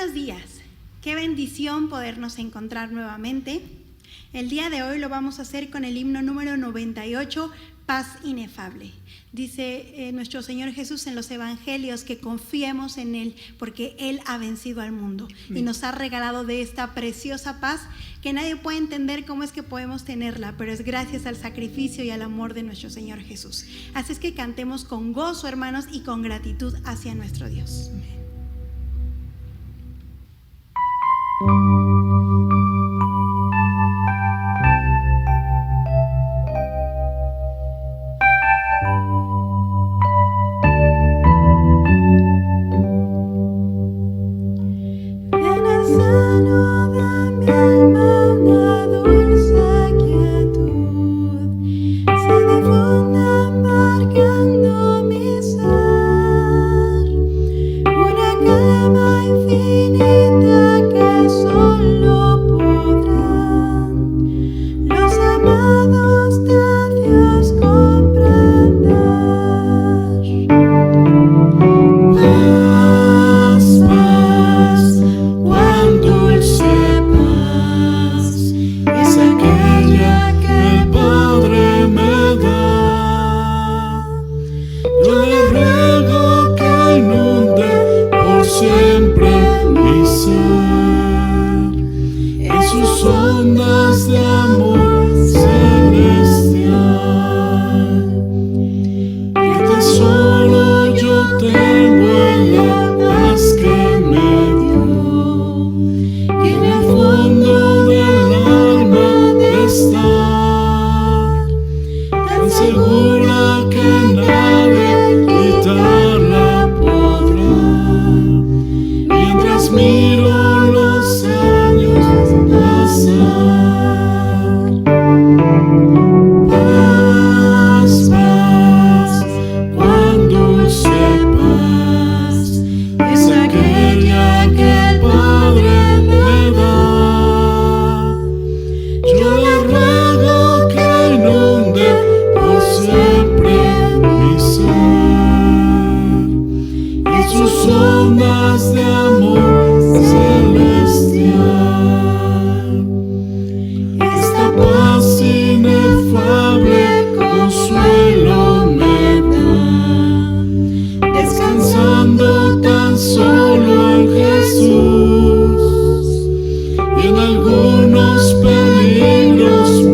buenos días. Qué bendición podernos encontrar nuevamente. El día de hoy lo vamos a hacer con el himno número 98, Paz Inefable. Dice nuestro Señor Jesús en los evangelios que confiemos en Él porque Él ha vencido al mundo y nos ha regalado de esta preciosa paz que nadie puede entender cómo es que podemos tenerla, pero es gracias al sacrificio y al amor de nuestro Señor Jesús. Así es que cantemos con gozo, hermanos, y con gratitud hacia nuestro Dios. Algunos peligros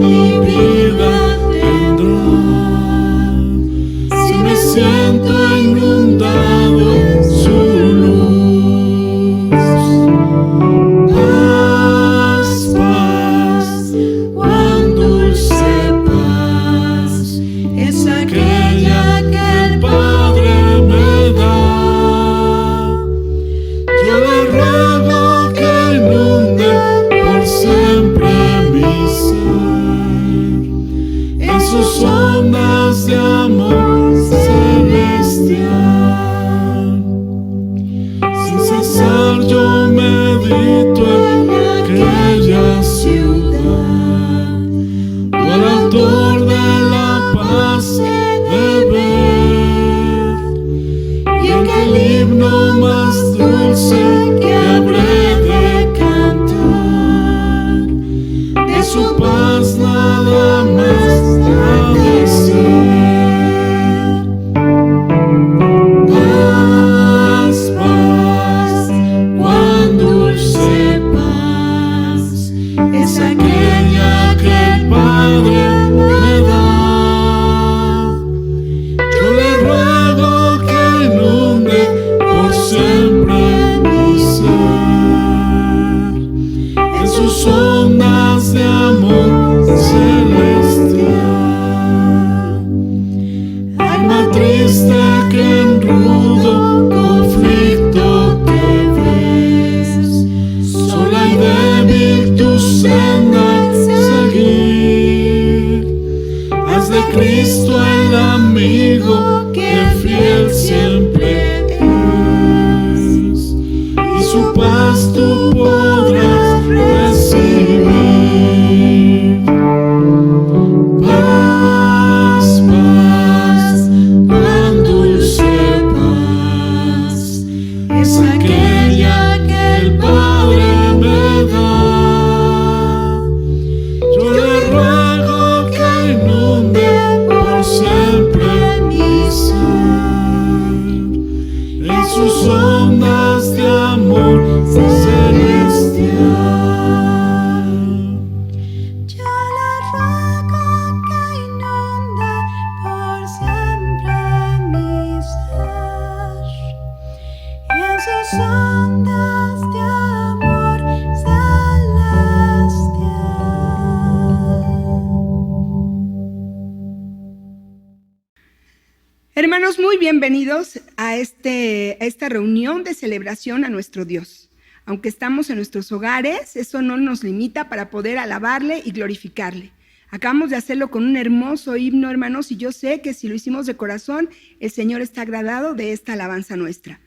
Hermanos, muy bienvenidos a esta reunión de celebración a nuestro Dios. Aunque estamos en nuestros hogares, eso no nos limita para poder alabarle y glorificarle. Acabamos de hacerlo con un hermoso himno, hermanos, y yo sé que si lo hicimos de corazón, el Señor está agradado de esta alabanza nuestra.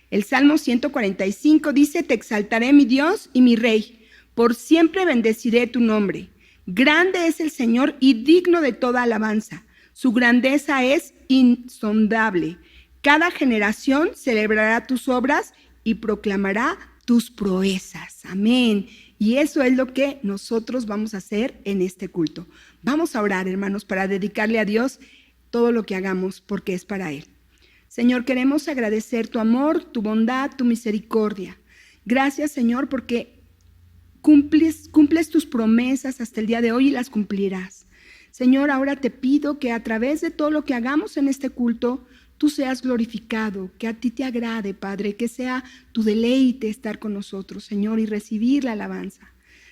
El Salmo 145 dice: Te exaltaré, mi Dios y mi Rey, por siempre bendeciré tu nombre. Grande es el Señor y digno de toda alabanza. Su grandeza es insondable. Cada generación celebrará tus obras y proclamará tus proezas. Amén. Y eso es lo que nosotros vamos a hacer en este culto. Vamos a orar, hermanos, para dedicarle a Dios todo lo que hagamos, porque es para Él. Señor, queremos agradecer tu amor, tu bondad, tu misericordia. Gracias, Señor, porque cumples tus promesas hasta el día de hoy y las cumplirás. Señor, ahora te pido que a través de todo lo que hagamos en este culto, tú seas glorificado, que a ti te agrade, Padre, que sea tu deleite estar con nosotros, Señor, y recibir la alabanza.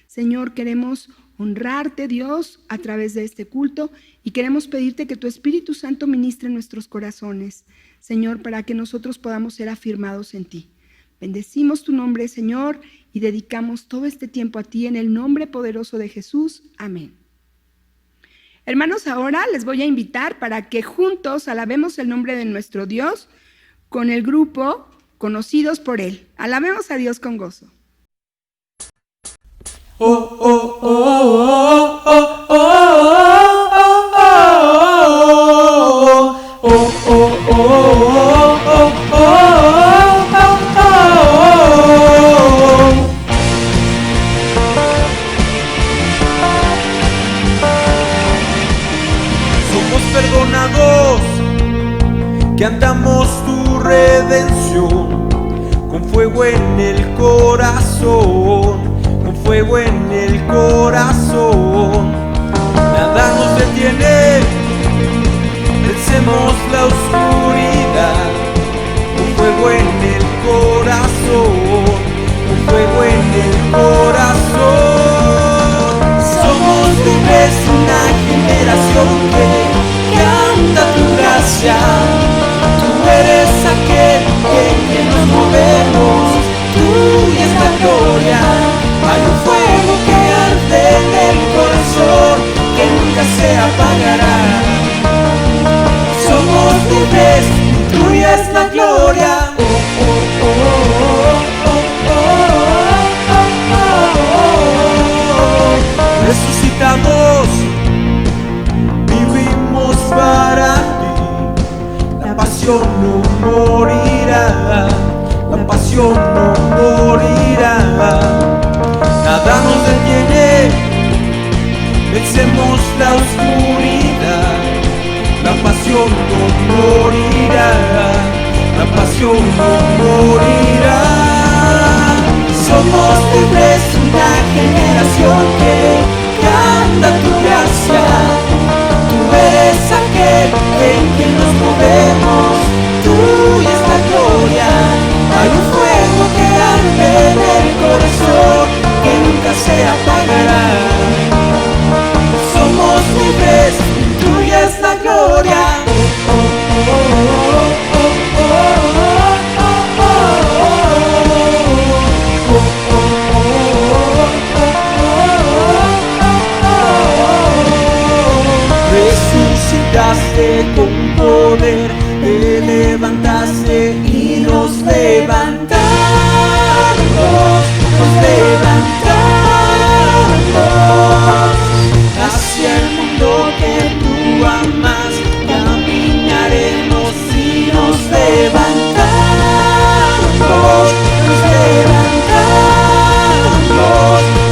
Señor, queremos honrarte, Dios, a través de este culto, y queremos pedirte que tu Espíritu Santo ministre en nuestros corazones, Señor, para que nosotros podamos ser afirmados en ti. Bendecimos tu nombre, Señor, y dedicamos todo este tiempo a ti en el nombre poderoso de Jesús. Amén. Hermanos, ahora les voy a invitar para que juntos alabemos el nombre de nuestro Dios con el grupo Conocidos por Él. Alabemos a Dios con gozo. Oh, oh, oh, oh, oh, oh, oh, oh, oh, oh, oh, perdonados, que andamos tu redención, con fuego en el corazón, con fuego en el corazón. Nada nos detiene, vencemos la oscuridad, con fuego en el corazón, con fuego en el corazón. Somos libres, una generación que canta tu gracia. Tú eres aquel en quien nos movemos, tuya es la gloria. Hay un fuego que arde en el corazón, que nunca se apagará. Somos libres, tuya es la gloria. Oh, oh, oh, oh, oh, oh, oh, oh. Resucitamos, vivimos para ti. La pasión no morirá, la pasión no morirá. Nada nos detiene, vencemos la oscuridad. La pasión no morirá, la pasión no morirá. Somos libres, una generación que canta tu gracia. Tú eres aquel en quien nos movemos, tuya es la gloria. Hay un fuego que arde en el corazón, que nunca se apagará. Somos libres, tuya es la gloria. Resucitaste con poder, te levantaste y nos levantamos, nos levantamos hacia el mundo que tú amas. Caminaremos y nos levantamos, nos levantamos,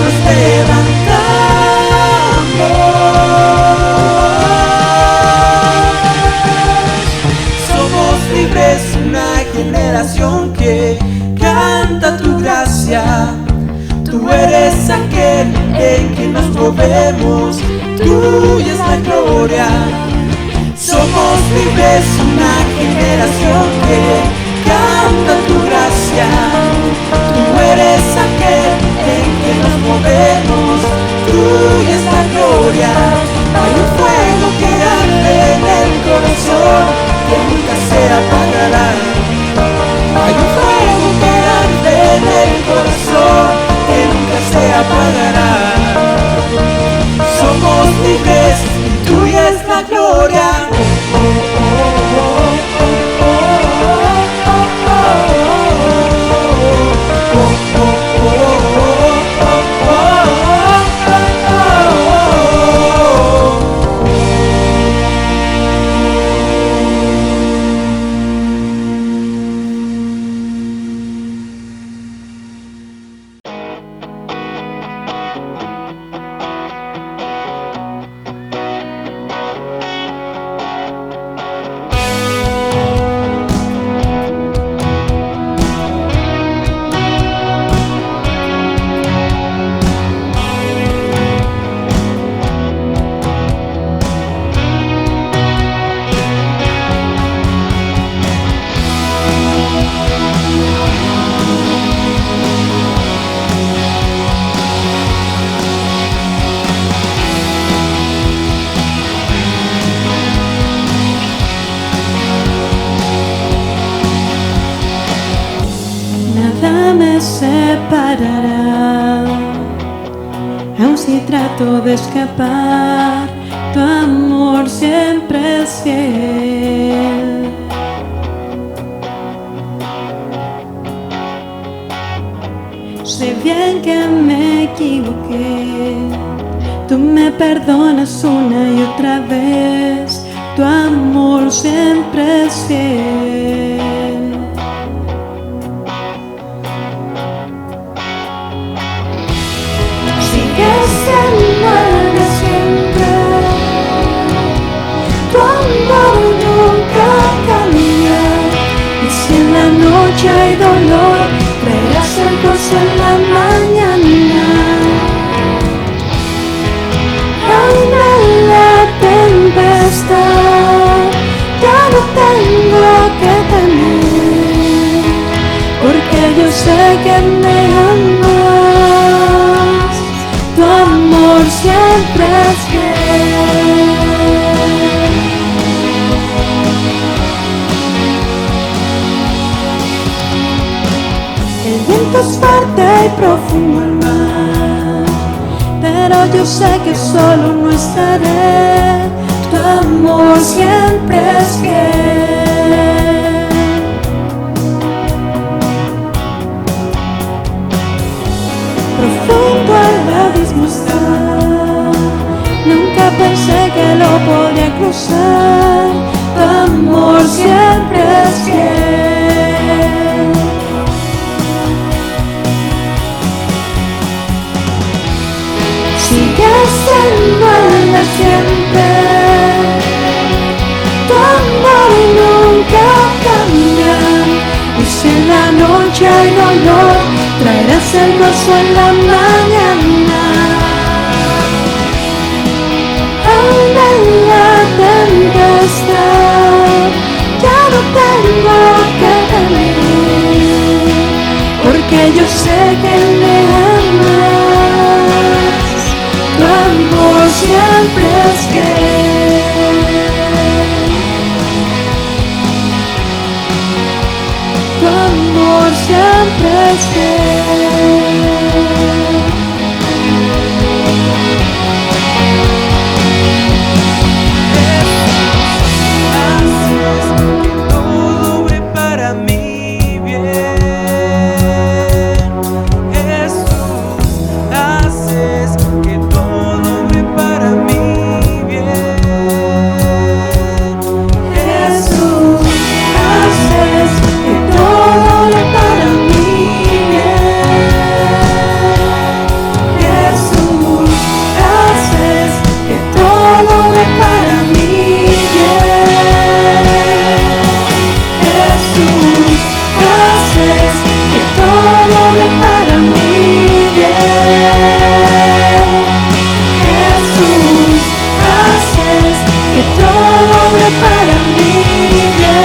nos levantamos. Libres, una generación que canta tu gracia. Tú eres aquel en quien nos movemos, tuya es la gloria. Somos libres, una generación que canta tu gracia. Tú eres aquel en quien nos movemos, tuya es la gloria. Hay un fuego que arde en el corazón, que la gloria. Nada me separará, aun si trato de escapar, tu amor siempre es fiel. Sé bien que me equivoqué, tú me perdonas una y otra vez, tu amor siempre es fiel. Sigues siendo el de siempre, tu amor nunca cambia, y si en la noche hay dolor, traerás el gozo en la mañana. Aún en la tempestad, ya no tengo que temer, porque yo sé que me amas, tu amor siempre es fiel. El viento es fuerte y profundo el mar, pero yo sé que solo no estaré, tu amor siempre es fiel. Profundo el abismo está, nunca pensé que lo podía cruzar, tu amor siempre es fiel. Sigues siendo el de siempre, tu amor nunca cambia, y si en la noche hay dolor, traerás el gozo en la mañana. Aún en la tempestad, ya no tengo que temer, porque yo sé que me amas, tu amor siempre es fiel. Tu amor siempre es fiel. Haces que todo obre para mi bien. Jesús, haces que todo obre para mi bien. Jesús, haces que todo obre para mi bien. Jesús, haces que todo obre para mi bien. Jesús, haces que todo obre para mi bien. Jesús, haces que todo obre para mi bien.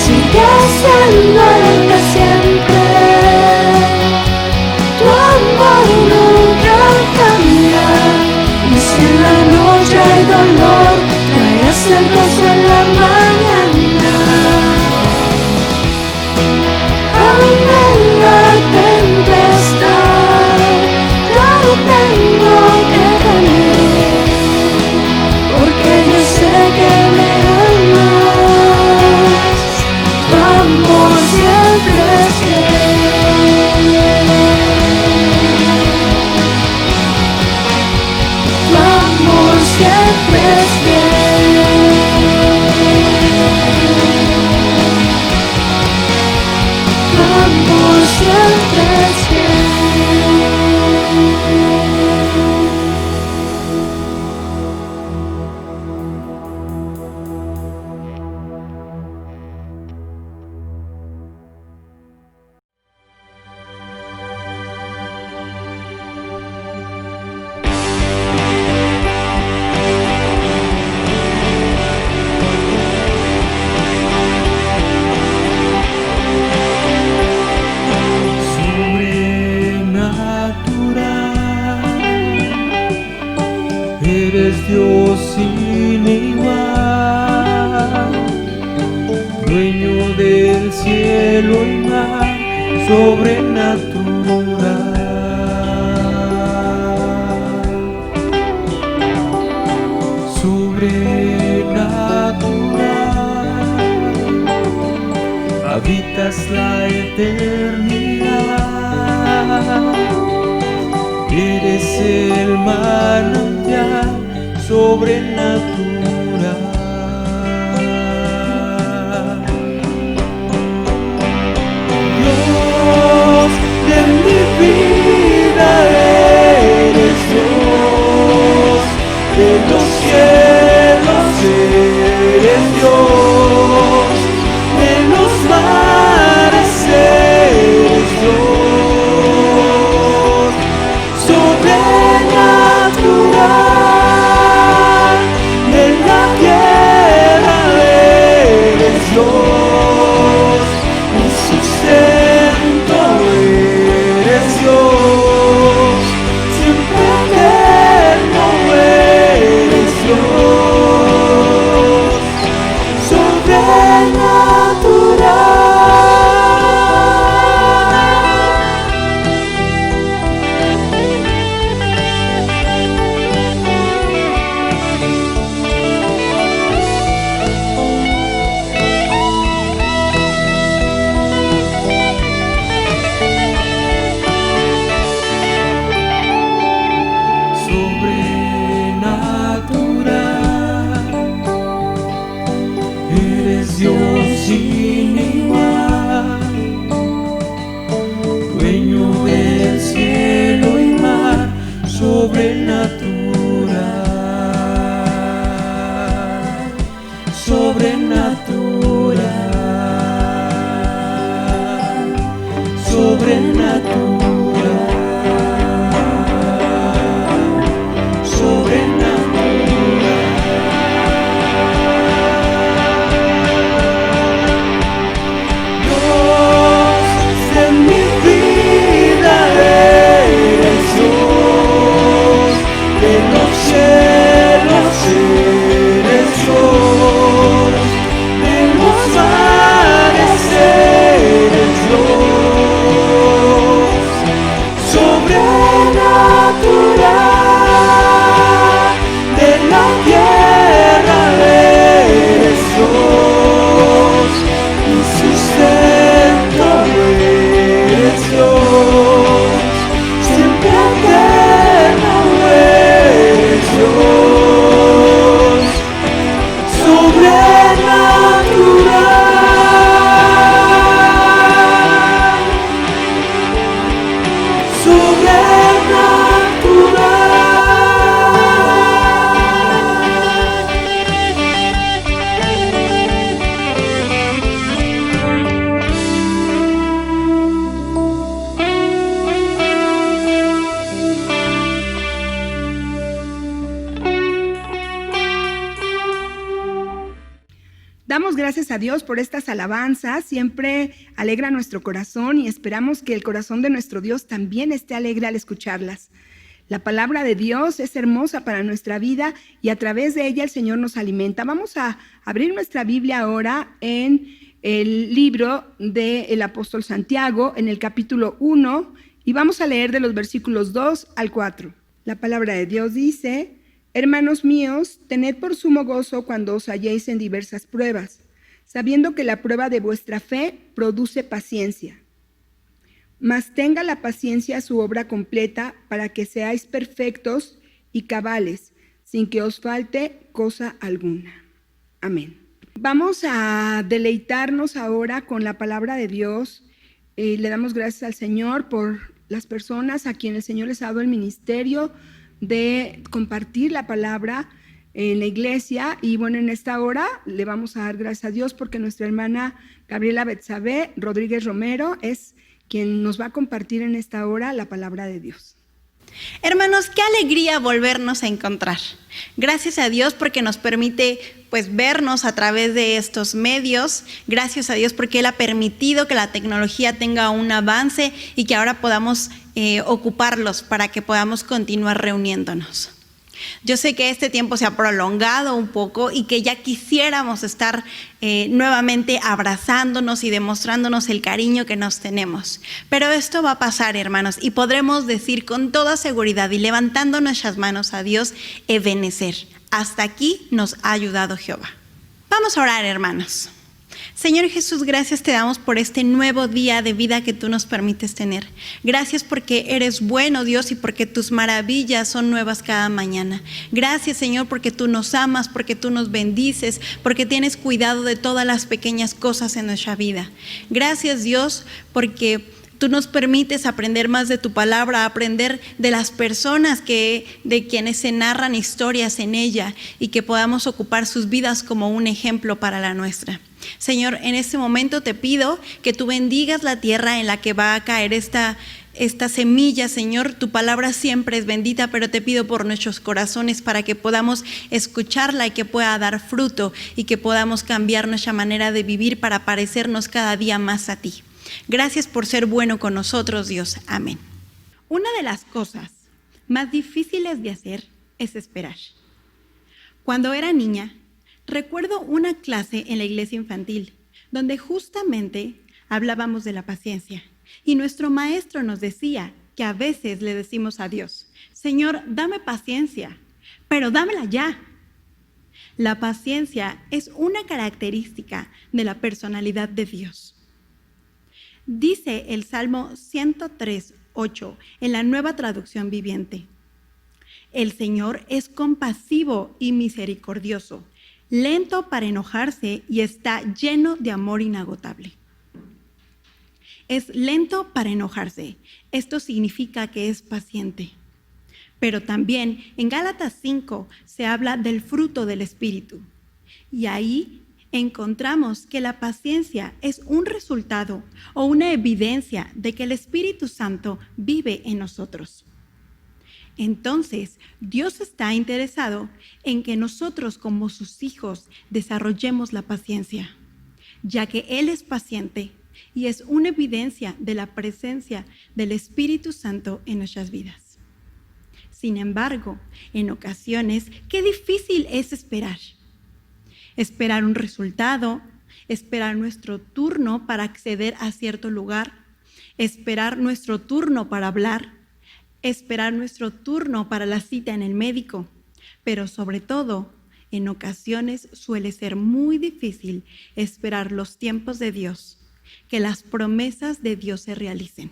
Sigues siendo el de siempre, tu amor nunca cambia, y si en la noche hay dolor, traerás el gozo en la mañana. Aún en la tempestad, ya no tengo eres Dios sin igual, dueño del cielo y mar, sobrenatural. Habitas la eternidad, eres el manantial sobrenatural. Dios de mi vida, eres Dios de los cielos, eres Dios de los mares, eres Dios sobrenatural, de la tierra eres Dios, mi sustento eres Dios, siempre eterno eres Dios, sobrenatural. Dios sin igual, dueño del cielo y mar, sobrenatural, sobrenatural, sobrenatural. Damos gracias a Dios por estas alabanzas, siempre alegra nuestro corazón y esperamos que el corazón de nuestro Dios también esté alegre al escucharlas. La palabra de Dios es hermosa para nuestra vida y a través de ella el Señor nos alimenta. Vamos a abrir nuestra Biblia ahora en el libro del apóstol Santiago, en el capítulo 1, y vamos a leer de los versículos 2 al 4. La palabra de Dios dice: Hermanos míos, tened por sumo gozo cuando os halléis en diversas pruebas, sabiendo que la prueba de vuestra fe produce paciencia. Mas tenga la paciencia su obra completa para que seáis perfectos y cabales, sin que os falte cosa alguna. Amén. Vamos a deleitarnos ahora con la palabra de Dios. Le damos gracias al Señor por las personas a quienes el Señor les ha dado el ministerio de compartir la palabra en la iglesia. Y bueno, en esta hora le vamos a dar gracias a Dios porque nuestra hermana Gabriela Betsabe Rodríguez Romero es quien nos va a compartir en esta hora la palabra de Dios. Hermanos, qué alegría volvernos a encontrar. Gracias a Dios porque nos permite vernos a través de estos medios. Gracias a Dios porque Él ha permitido que la tecnología tenga un avance y que ahora podamos ocuparlos para que podamos continuar reuniéndonos. Yo sé que este tiempo se ha prolongado un poco y que ya quisiéramos estar nuevamente abrazándonos y demostrándonos el cariño que nos tenemos. Pero esto va a pasar, hermanos, y podremos decir con toda seguridad y levantando nuestras manos a Dios, Ebenezer, hasta aquí nos ha ayudado Jehová. Vamos a orar, hermanos. Señor Jesús, gracias te damos por este nuevo día de vida que tú nos permites tener. Gracias porque eres bueno, Dios, y porque tus maravillas son nuevas cada mañana. Gracias, Señor, porque tú nos amas, porque tú nos bendices, porque tienes cuidado de todas las pequeñas cosas en nuestra vida. Gracias, Dios, porque tú nos permites aprender más de tu palabra, aprender de las personas de quienes se narran historias en ella y que podamos ocupar sus vidas como un ejemplo para la nuestra. Señor, en este momento te pido que tú bendigas la tierra en la que va a caer esta semilla, Señor. Tu palabra siempre es bendita, pero te pido por nuestros corazones para que podamos escucharla y que pueda dar fruto y que podamos cambiar nuestra manera de vivir para parecernos cada día más a ti. Gracias por ser bueno con nosotros, Dios. Amén. Una de las cosas más difíciles de hacer es esperar. Cuando era niña, recuerdo una clase en la iglesia infantil donde justamente hablábamos de la paciencia y nuestro maestro nos decía que a veces le decimos a Dios, Señor, dame paciencia, pero dámela ya. La paciencia es una característica de la personalidad de Dios. Dice el Salmo 103:8 en la Nueva Traducción Viviente, el Señor es compasivo y misericordioso, lento para enojarse y está lleno de amor inagotable. Es lento para enojarse. Esto significa que es paciente. Pero también en Gálatas 5 se habla del fruto del Espíritu. Y ahí encontramos que la paciencia es un resultado o una evidencia de que el Espíritu Santo vive en nosotros. Entonces, Dios está interesado en que nosotros como sus hijos desarrollemos la paciencia, ya que Él es paciente y es una evidencia de la presencia del Espíritu Santo en nuestras vidas. Sin embargo, en ocasiones, qué difícil es esperar. Esperar un resultado, esperar nuestro turno para acceder a cierto lugar, esperar nuestro turno para hablar, esperar nuestro turno para la cita en el médico, pero sobre todo, en ocasiones suele ser muy difícil esperar los tiempos de Dios, que las promesas de Dios se realicen.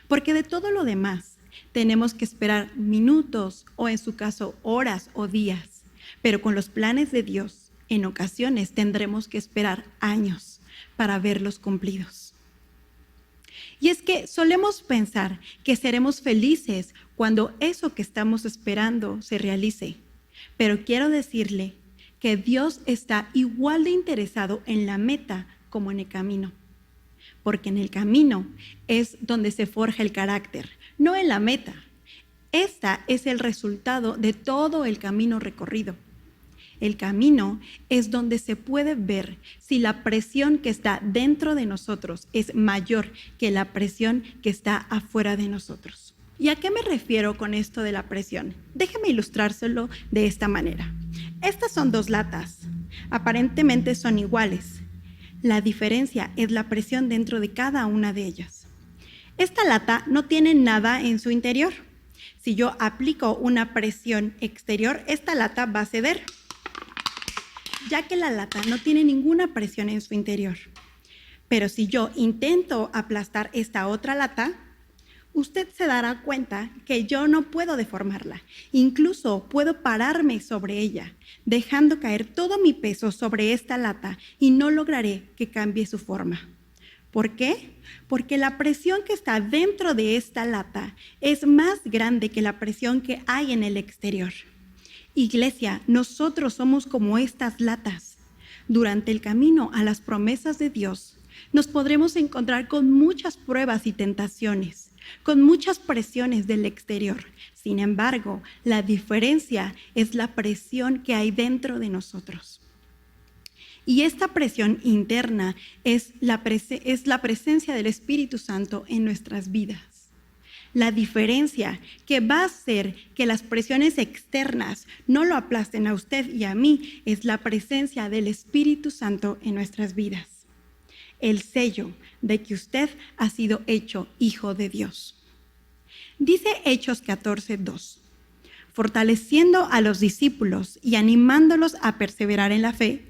Porque de todo lo demás tenemos que esperar minutos o en su caso horas o días, pero con los planes de Dios, en ocasiones tendremos que esperar años para verlos cumplidos. Y es que solemos pensar que seremos felices cuando eso que estamos esperando se realice. Pero quiero decirle que Dios está igual de interesado en la meta como en el camino. Porque en el camino es donde se forja el carácter, no en la meta. Esta es el resultado de todo el camino recorrido. El camino es donde se puede ver si la presión que está dentro de nosotros es mayor que la presión que está afuera de nosotros. ¿Y a qué me refiero con esto de la presión? Déjeme ilustrárselo de esta manera. Estas son dos latas. Aparentemente son iguales. La diferencia es la presión dentro de cada una de ellas. Esta lata no tiene nada en su interior. Si yo aplico una presión exterior, esta lata va a ceder, ya que la lata no tiene ninguna presión en su interior. Pero si yo intento aplastar esta otra lata, usted se dará cuenta que yo no puedo deformarla. Incluso puedo pararme sobre ella, dejando caer todo mi peso sobre esta lata y no lograré que cambie su forma. ¿Por qué? Porque la presión que está dentro de esta lata es más grande que la presión que hay en el exterior. Iglesia, nosotros somos como estas latas. Durante el camino a las promesas de Dios, nos podremos encontrar con muchas pruebas y tentaciones, con muchas presiones del exterior. Sin embargo, la diferencia es la presión que hay dentro de nosotros. Y esta presión interna es la presencia del Espíritu Santo en nuestras vidas. La diferencia que va a hacer que las presiones externas no lo aplasten a usted y a mí es la presencia del Espíritu Santo en nuestras vidas. El sello de que usted ha sido hecho hijo de Dios. Dice Hechos 14:2, fortaleciendo a los discípulos y animándolos a perseverar en la fe,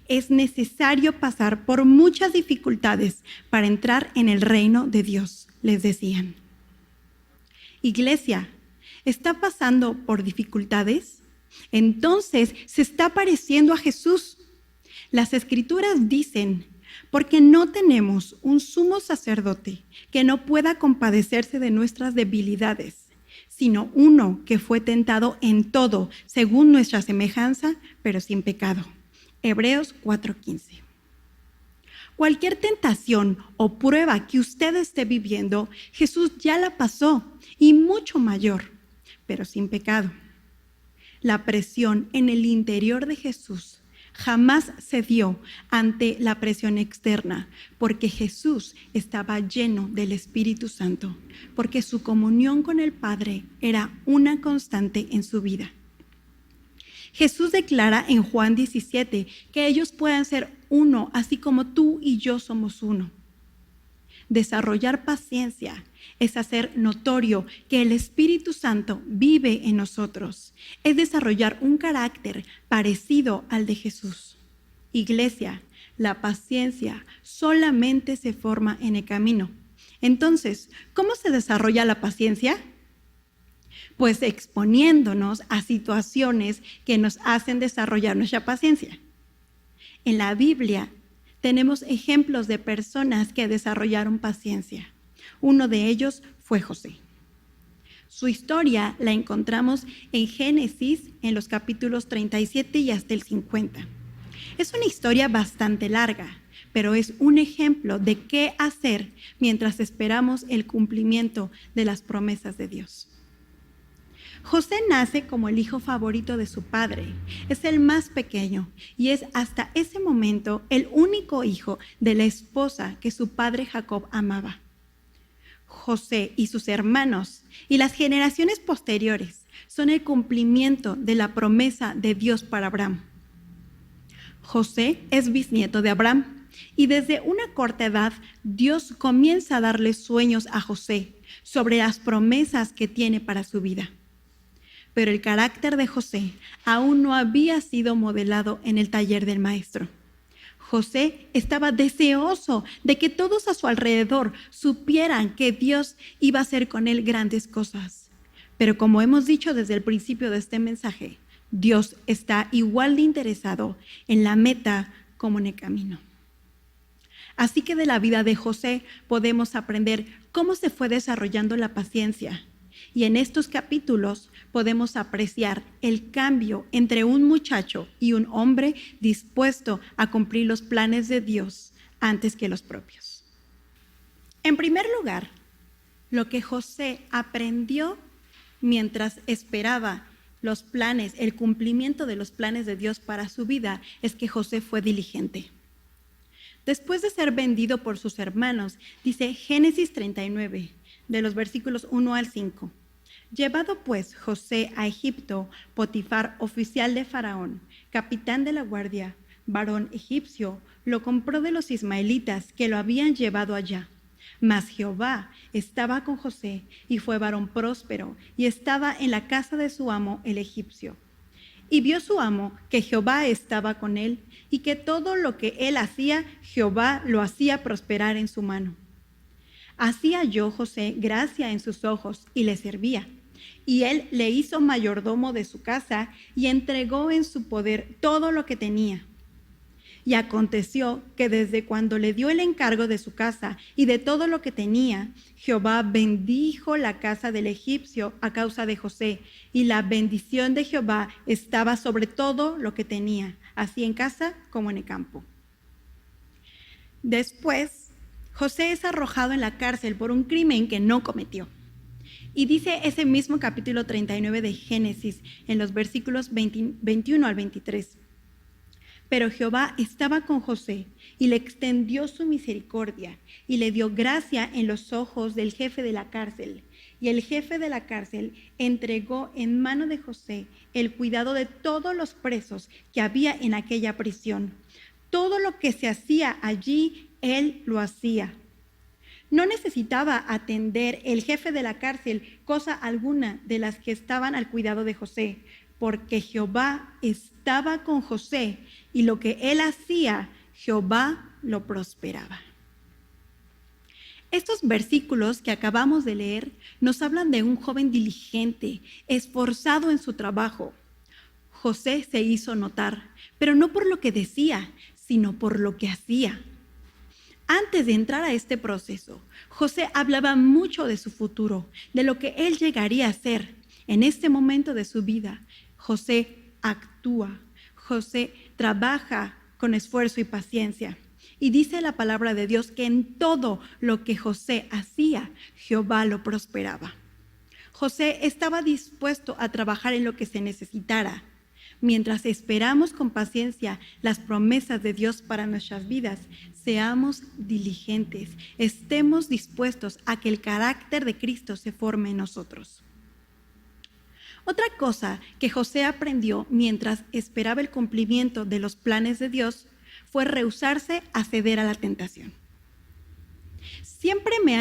es necesario pasar por muchas dificultades para entrar en el reino de Dios, les decían. Iglesia, ¿está pasando por dificultades? Entonces se está pareciendo a Jesús. Las Escrituras dicen, porque no tenemos un sumo sacerdote que no pueda compadecerse de nuestras debilidades, sino uno que fue tentado en todo, según nuestra semejanza, pero sin pecado. Hebreos 4:15. Cualquier tentación o prueba que usted esté viviendo, Jesús ya la pasó y mucho mayor, pero sin pecado. La presión en el interior de Jesús jamás cedió ante la presión externa, porque Jesús estaba lleno del Espíritu Santo, porque su comunión con el Padre era una constante en su vida. Jesús declara en Juan 17 que ellos puedan ser uno, así como tú y yo somos uno. Desarrollar paciencia es hacer notorio que el Espíritu Santo vive en nosotros. Es desarrollar un carácter parecido al de Jesús. Iglesia, la paciencia solamente se forma en el camino. Entonces, ¿cómo se desarrolla la paciencia? Pues exponiéndonos a situaciones que nos hacen desarrollar nuestra paciencia. En la Biblia tenemos ejemplos de personas que desarrollaron paciencia. Uno de ellos fue José. Su historia la encontramos en Génesis, en los capítulos 37 y hasta el 50. Es una historia bastante larga, pero es un ejemplo de qué hacer mientras esperamos el cumplimiento de las promesas de Dios. José nace como el hijo favorito de su padre. Es el más pequeño y es hasta ese momento el único hijo de la esposa que su padre Jacob amaba. José y sus hermanos y las generaciones posteriores son el cumplimiento de la promesa de Dios para Abraham. José es bisnieto de Abraham y desde una corta edad Dios comienza a darle sueños a José sobre las promesas que tiene para su vida. Pero el carácter de José aún no había sido modelado en el taller del maestro. José estaba deseoso de que todos a su alrededor supieran que Dios iba a hacer con él grandes cosas. Pero como hemos dicho desde el principio de este mensaje, Dios está igual de interesado en la meta como en el camino. Así que de la vida de José podemos aprender cómo se fue desarrollando la paciencia. Y en estos capítulos podemos apreciar el cambio entre un muchacho y un hombre dispuesto a cumplir los planes de Dios antes que los propios. En primer lugar, lo que José aprendió mientras esperaba los planes, el cumplimiento de los planes de Dios para su vida, es que José fue diligente. Después de ser vendido por sus hermanos, dice Génesis 39, de los versículos 1 al 5. Llevado pues José a Egipto, Potifar, oficial de Faraón, capitán de la guardia, varón egipcio, lo compró de los ismaelitas que lo habían llevado allá. Mas Jehová estaba con José y fue varón próspero y estaba en la casa de su amo el egipcio. Y vio su amo que Jehová estaba con él y que todo lo que él hacía, Jehová lo hacía prosperar en su mano. Así halló José gracia en sus ojos y le servía. Y él le hizo mayordomo de su casa y entregó en su poder todo lo que tenía. Y aconteció que desde cuando le dio el encargo de su casa y de todo lo que tenía, Jehová bendijo la casa del egipcio a causa de José, y la bendición de Jehová estaba sobre todo lo que tenía, así en casa como en el campo. Después, José es arrojado en la cárcel por un crimen que no cometió. Y dice ese mismo capítulo 39 de Génesis, en los versículos 21 al 23. Pero Jehová estaba con José y le extendió su misericordia y le dio gracia en los ojos del jefe de la cárcel, y el jefe de la cárcel entregó en mano de José el cuidado de todos los presos que había en aquella prisión. Todo lo que se hacía allí, él lo hacía. No necesitaba atender el jefe de la cárcel cosa alguna de las que estaban al cuidado de José, porque Jehová estaba con José y lo que él hacía, Jehová lo prosperaba. Estos versículos que acabamos de leer nos hablan de un joven diligente, esforzado en su trabajo. José se hizo notar, pero no por lo que decía, sino por lo que hacía. Antes de entrar a este proceso, José hablaba mucho de su futuro, de lo que él llegaría a ser. En este momento de su vida, José actúa, José trabaja con esfuerzo y paciencia. Y dice la palabra de Dios que en todo lo que José hacía, Jehová lo prosperaba. José estaba dispuesto a trabajar en lo que se necesitara. Mientras esperamos con paciencia las promesas de Dios para nuestras vidas, seamos diligentes, estemos dispuestos a que el carácter de Cristo se forme en nosotros. Otra cosa que José aprendió mientras esperaba el cumplimiento de los planes de Dios fue rehusarse a ceder a la tentación. Siempre me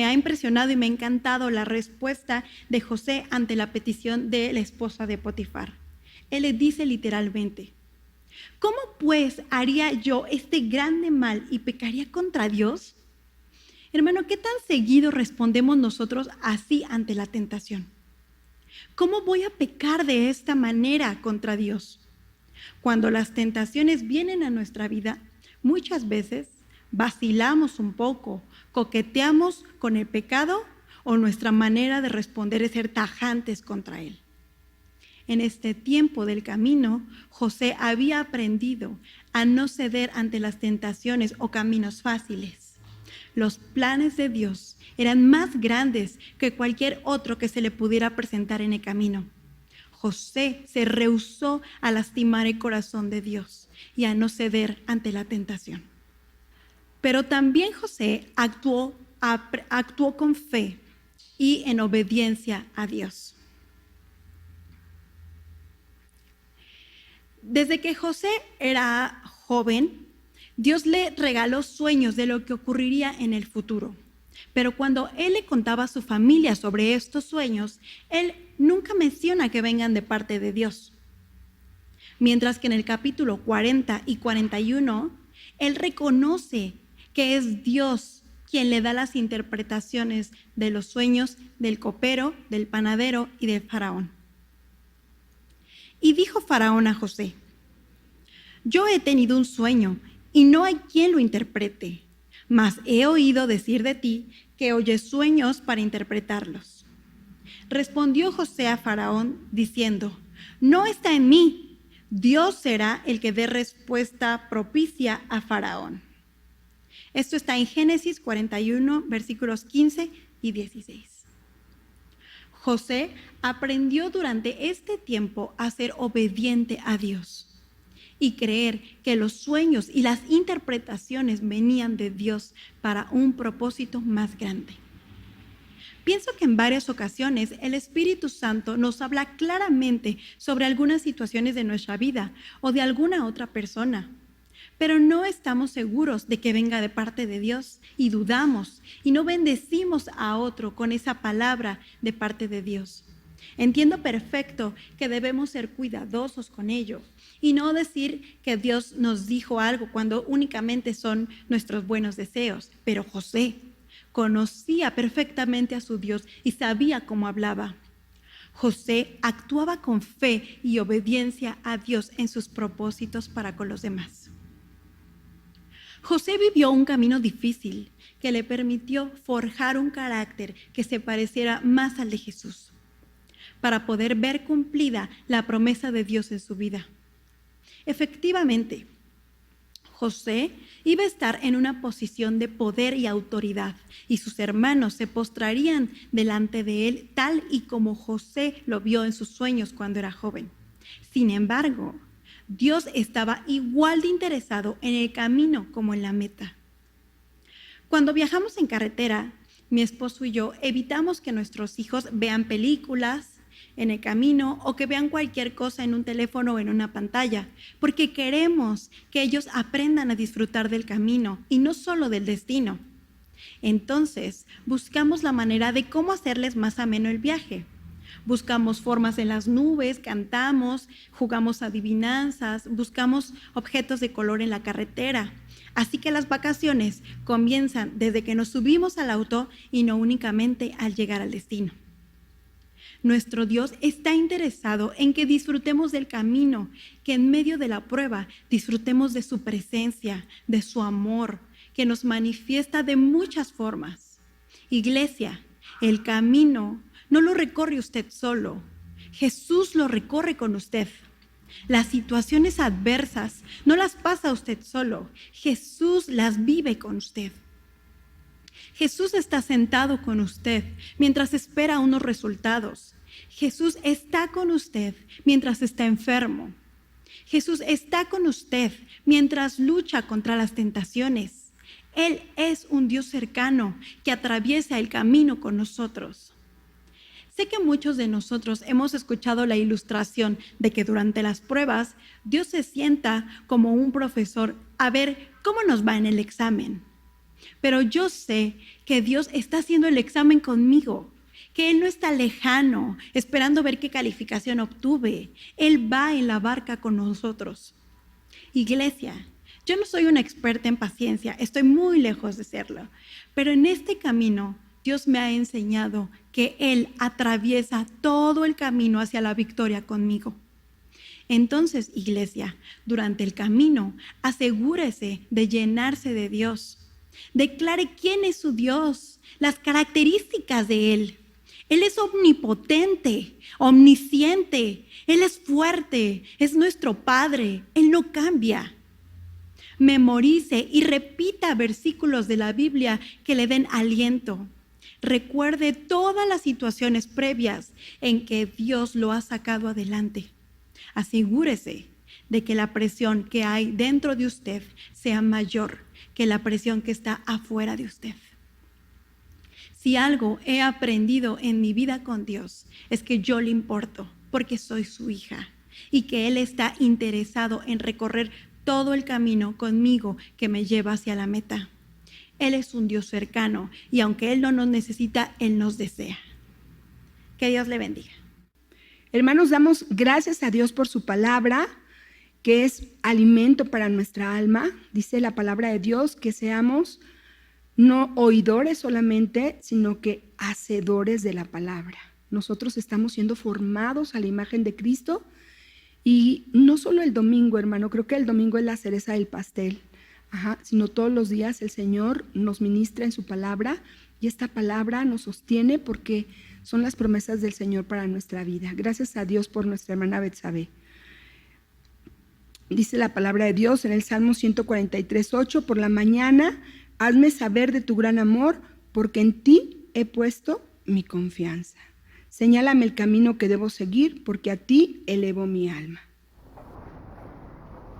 ha impresionado y me ha encantado la respuesta de José ante la petición de la esposa de Potifar. Él le dice literalmente: ¿cómo pues haría yo este grande mal y pecaría contra Dios? Hermano, ¿qué tan seguido respondemos nosotros así ante la tentación? ¿Cómo voy a pecar de esta manera contra Dios? Cuando las tentaciones vienen a nuestra vida, muchas veces vacilamos un poco, coqueteamos con el pecado o nuestra manera de responder es ser tajantes contra él. En este tiempo del camino, José había aprendido a no ceder ante las tentaciones o caminos fáciles. Los planes de Dios eran más grandes que cualquier otro que se le pudiera presentar en el camino. José se rehusó a lastimar el corazón de Dios y a no ceder ante la tentación. Pero también José actuó con fe y en obediencia a Dios. Desde que José era joven, Dios le regaló sueños de lo que ocurriría en el futuro. Pero cuando él le contaba a su familia sobre estos sueños, él nunca menciona que vengan de parte de Dios. Mientras que en el capítulo 40 y 41, él reconoce que es Dios quien le da las interpretaciones de los sueños del copero, del panadero y del faraón. Y dijo Faraón a José: yo he tenido un sueño y no hay quien lo interprete, mas he oído decir de ti que oyes sueños para interpretarlos. Respondió José a Faraón diciendo: no está en mí, Dios será el que dé respuesta propicia a Faraón. Esto está en Génesis 41, versículos 15 y 16. José aprendió durante este tiempo a ser obediente a Dios y creer que los sueños y las interpretaciones venían de Dios para un propósito más grande. Pienso que en varias ocasiones el Espíritu Santo nos habla claramente sobre algunas situaciones de nuestra vida o de alguna otra persona, pero no estamos seguros de que venga de parte de Dios y dudamos y no bendecimos a otro con esa palabra de parte de Dios. Entiendo perfecto que debemos ser cuidadosos con ello y no decir que Dios nos dijo algo cuando únicamente son nuestros buenos deseos. Pero José conocía perfectamente a su Dios y sabía cómo hablaba. José actuaba con fe y obediencia a Dios en sus propósitos para con los demás. José vivió un camino difícil que le permitió forjar un carácter que se pareciera más al de Jesús, para poder ver cumplida la promesa de Dios en su vida. Efectivamente, José iba a estar en una posición de poder y autoridad, y sus hermanos se postrarían delante de él tal y como José lo vio en sus sueños cuando era joven. Sin embargo, Dios estaba igual de interesado en el camino como en la meta. Cuando viajamos en carretera, mi esposo y yo evitamos que nuestros hijos vean películas en el camino o que vean cualquier cosa en un teléfono o en una pantalla, porque queremos que ellos aprendan a disfrutar del camino y no solo del destino. Entonces, buscamos la manera de cómo hacerles más ameno el viaje. Buscamos formas en las nubes, cantamos, jugamos adivinanzas, buscamos objetos de color en la carretera. Así que las vacaciones comienzan desde que nos subimos al auto y no únicamente al llegar al destino. Nuestro Dios está interesado en que disfrutemos del camino, que en medio de la prueba disfrutemos de su presencia, de su amor, que nos manifiesta de muchas formas. Iglesia, el camino no lo recorre usted solo, Jesús lo recorre con usted. Las situaciones adversas no las pasa usted solo, Jesús las vive con usted. Jesús está sentado con usted mientras espera unos resultados. Jesús está con usted mientras está enfermo. Jesús está con usted mientras lucha contra las tentaciones. Él es un Dios cercano que atraviesa el camino con nosotros. Sé que muchos de nosotros hemos escuchado la ilustración de que durante las pruebas Dios se sienta como un profesor a ver cómo nos va en el examen. Pero yo sé que Dios está haciendo el examen conmigo, que Él no está lejano, esperando ver qué calificación obtuve. Él va en la barca con nosotros. Iglesia, yo no soy una experta en paciencia, estoy muy lejos de serlo, pero en este camino Dios me ha enseñado que Él atraviesa todo el camino hacia la victoria conmigo. Entonces, iglesia, durante el camino, asegúrese de llenarse de Dios. Declare quién es su Dios, las características de Él. Él es omnipotente, omnisciente, Él es fuerte, es nuestro Padre, Él no cambia. Memorice y repita versículos de la Biblia que le den aliento. Recuerde todas las situaciones previas en que Dios lo ha sacado adelante. Asegúrese de que la presión que hay dentro de usted sea mayor que la presión que está afuera de usted. Si algo he aprendido en mi vida con Dios es que yo le importo porque soy su hija y que Él está interesado en recorrer todo el camino conmigo que me lleva hacia la meta. Él es un Dios cercano y aunque Él no nos necesita, Él nos desea. Que Dios le bendiga. Hermanos, damos gracias a Dios por su palabra, que es alimento para nuestra alma. Dice la palabra de Dios que seamos no oidores solamente, sino que hacedores de la palabra. Nosotros estamos siendo formados a la imagen de Cristo y no solo el domingo, hermano, creo que el domingo es la cereza del pastel, sino todos los días el Señor nos ministra en su palabra y esta palabra nos sostiene porque son las promesas del Señor para nuestra vida. Gracias a Dios por nuestra hermana Betsabé. Dice la palabra de Dios en el Salmo 143:8, por la mañana hazme saber de tu gran amor, porque en ti he puesto mi confianza. Señálame el camino que debo seguir, porque a ti elevo mi alma.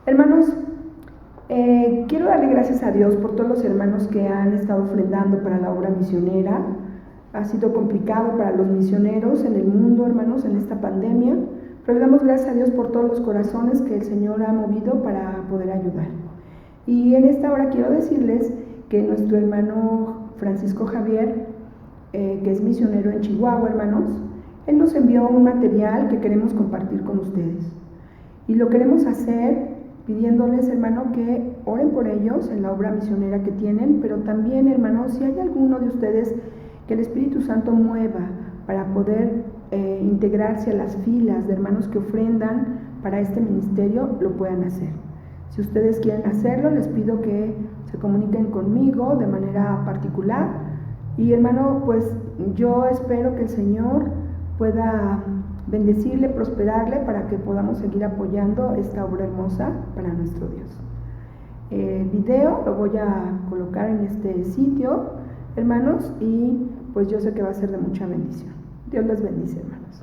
Hermanos, quiero darle gracias a Dios por todos los hermanos que han estado ofrendando para la obra misionera. Ha sido complicado para los misioneros en el mundo, hermanos, en esta pandemia, pero le damos gracias a Dios por todos los corazones que el Señor ha movido para poder ayudar. Y en esta hora quiero decirles que nuestro hermano Francisco Javier, que es misionero en Chihuahua, hermanos, él nos envió un material que queremos compartir con ustedes. Y lo queremos hacer pidiéndoles, hermano, que oren por ellos en la obra misionera que tienen, pero también, hermanos, si hay alguno de ustedes que el Espíritu Santo mueva para poder integrarse a las filas de hermanos que ofrendan para este ministerio, lo puedan hacer. Si ustedes quieren hacerlo, les pido que se comuniquen conmigo de manera particular. Y hermano, pues yo espero que el Señor pueda bendecirle, prosperarle para que podamos seguir apoyando esta obra hermosa para nuestro Dios. El video lo voy a colocar en este sitio, hermanos, y pues yo sé que va a ser de mucha bendición. Dios les bendice, hermanos.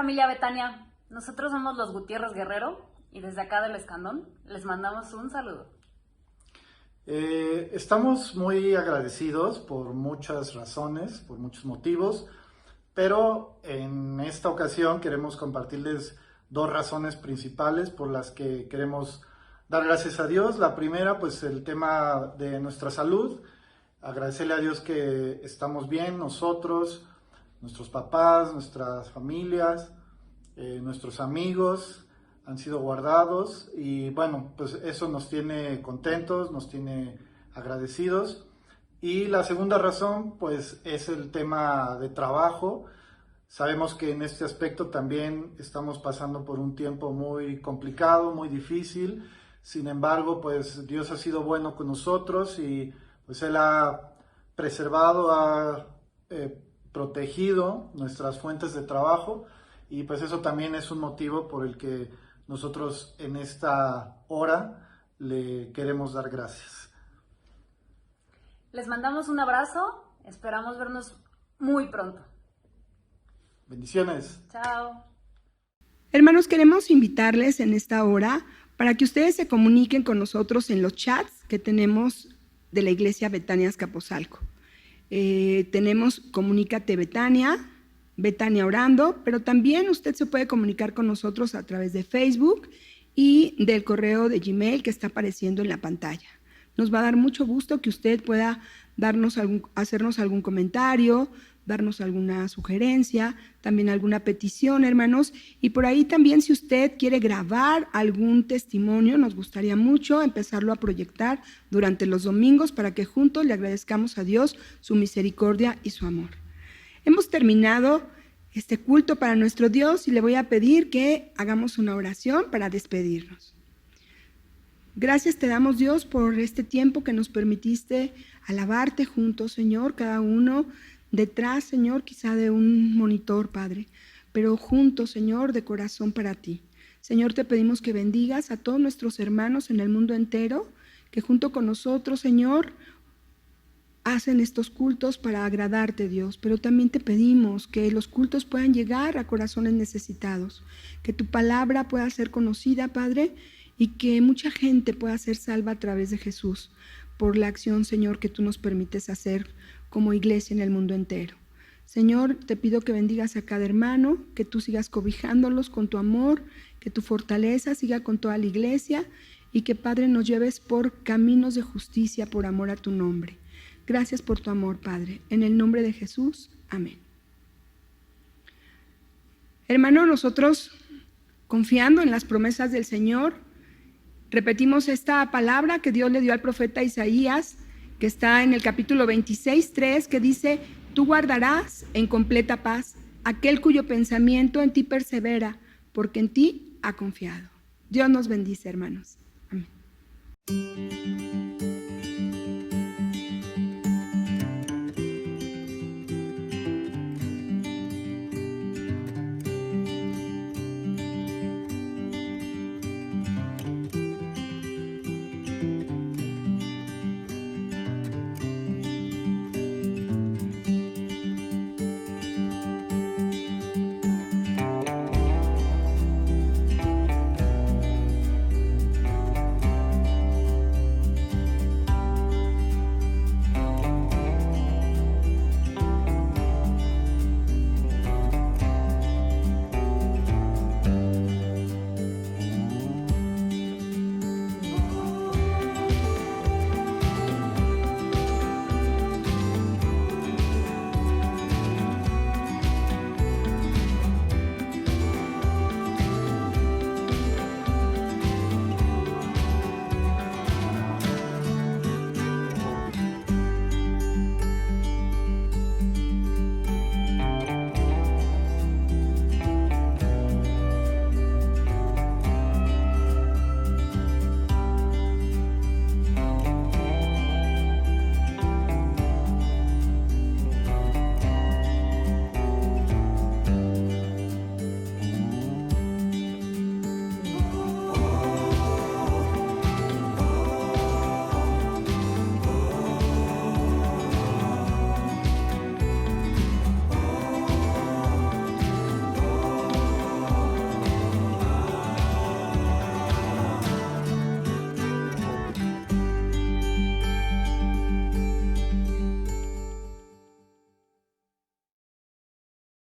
familia Betania, nosotros somos los Gutiérrez Guerrero y desde acá del Escandón les mandamos un saludo. Estamos muy agradecidos por muchas razones, por muchos motivos, pero en esta ocasión queremos compartirles 2 razones principales por las que queremos dar gracias a Dios. La primera, pues el tema de nuestra salud. Agradecerle a Dios que estamos bien nosotros, nuestros papás, nuestras familias, nuestros amigos han sido guardados y bueno, pues eso nos tiene contentos, nos tiene agradecidos. Y la segunda razón, pues es el tema de trabajo. Sabemos que en este aspecto también estamos pasando por un tiempo muy complicado, muy difícil. Sin embargo, pues Dios ha sido bueno con nosotros y pues Él ha preservado, ha protegido nuestras fuentes de trabajo y pues eso también es un motivo por el que nosotros en esta hora le queremos dar gracias. Les mandamos un abrazo, esperamos vernos muy pronto. Bendiciones. Chao. Hermanos, queremos invitarles en esta hora para que ustedes se comuniquen con nosotros en los chats que tenemos de la Iglesia Betania Azcapotzalco. Tenemos Comunícate Betania, Betania Orando, pero también usted se puede comunicar con nosotros a través de Facebook y del correo de Gmail que está apareciendo en la pantalla. Nos va a dar mucho gusto que usted pueda hacernos algún comentario, darnos alguna sugerencia, también alguna petición, hermanos. Y por ahí también, si usted quiere grabar algún testimonio, nos gustaría mucho empezarlo a proyectar durante los domingos para que juntos le agradezcamos a Dios su misericordia y su amor. Hemos terminado este culto para nuestro Dios y le voy a pedir que hagamos una oración para despedirnos. Gracias te damos, Dios, por este tiempo que nos permitiste alabarte juntos, Señor, cada uno detrás, Señor, quizá de un monitor, Padre, pero juntos, Señor, de corazón para ti. Señor, te pedimos que bendigas a todos nuestros hermanos en el mundo entero, que junto con nosotros, Señor, hacen estos cultos para agradarte, Dios, pero también te pedimos que los cultos puedan llegar a corazones necesitados, que tu palabra pueda ser conocida, Padre, y que mucha gente pueda ser salva a través de Jesús, por la acción, Señor, que tú nos permites hacer como iglesia en el mundo entero. Señor, te pido que bendigas a cada hermano, que tú sigas cobijándolos con tu amor, que tu fortaleza siga con toda la iglesia y que, Padre, nos lleves por caminos de justicia por amor a tu nombre. Gracias por tu amor, Padre. En el nombre de Jesús, amén. Hermano, nosotros, confiando en las promesas del Señor, repetimos esta palabra que Dios le dio al profeta Isaías, que está en el capítulo 26:3, que dice: tú guardarás en completa paz aquel cuyo pensamiento en ti persevera, porque en ti ha confiado. Dios nos bendice, hermanos. Amén.